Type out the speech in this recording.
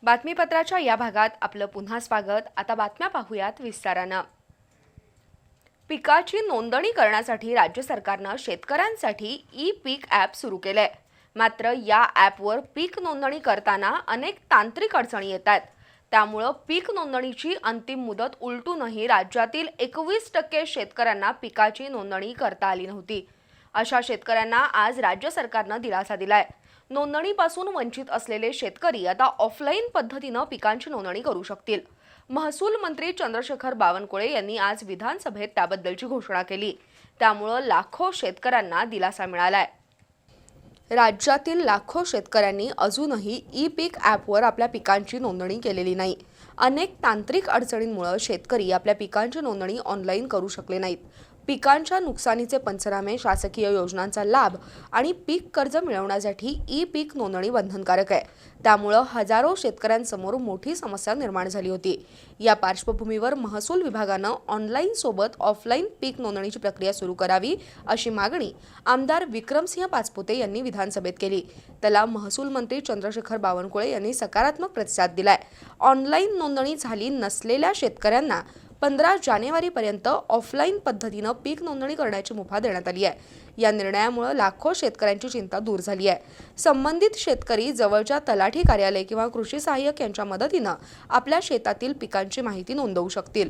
बातमीपत्राच्या या भागात आपलं पुन्हा स्वागत। आता बातम्या पाहूयात विस्तारानं। पिकाची नोंदणी करण्यासाठी राज्य सरकारनं शेतकऱ्यांसाठी ई-पीक ॲप सुरू केलंय। मात्र या ॲपवर पीक नोंदणी करताना अनेक तांत्रिक अडचणी येतात। त्यामुळे पीक नोंदणीची अंतिम मुदत उलटूनही राज्यातील 21% शेतकऱ्यांना पिकाची नोंदणी करता आली नव्हती। अशा शेतकऱ्यांना आज राज्य सरकारनं दिलासा दिलाय। नोंदणीपासून वंचित असलेले शेतकरी आता ऑफलाईन पद्धतीने पिकांची नोंदणी करू शकतील। महसूल मंत्री चंद्रशेखर बावनकुळे यांनी आज विधानसभेत त्याबद्दलची घोषणा केली। त्यामुळे लाखो शेतकऱ्यांना दिलासा मिळालाय। राज्यातील लाखो शेतकऱ्यांनी अजूनही ई-पीक ॲपवर आपल्या पिकांची नोंदणी केलेली नाही। अनेक तांत्रिक अडचणींमुळे शेतकरी आपल्या पिकांची नोंदणी ऑनलाईन करू शकले नाहीत। पिकांच्या नुकसानीचे पंचनामे, शासकीय योजनांचा लाभ आणि पीक कर्ज मिळवण्यासाठी ई-पीक नोंदणी बंधनकारक आहे। त्यामुळे हजारो शेतकऱ्यांसमोर मोठी समस्या निर्माण झाली होती। या पार्श्वभूमीवर महसूल विभागानं ऑनलाईन सोबत ऑफलाईन पीक नोंदणीची प्रक्रिया सुरू करावी अशी मागणी आमदार विक्रमसिंह पाचपुते यांनी विधानसभेत केली। त्याला महसूल मंत्री चंद्रशेखर बावनकुळे यांनी सकारात्मक प्रतिसाद दिलाय। ऑनलाईन नोंदणी झाली नसलेल्या शेतकऱ्यांना 15 जानेवारीपर्यंत ऑफलाईन पद्धतीने पीक नोंदणी करण्याची मुभा देण्यात आली आहे। या निर्णयामुळे लाखो शेतकऱ्यांची चिंता दूर झाली आहे। संबंधित शेतकरी जवळच्या तलाठी कार्यालय किंवा कृषी सहाय्यक यांच्या मदतीने आपल्या शेतातील पिकांची माहिती नोंदवू शकतील।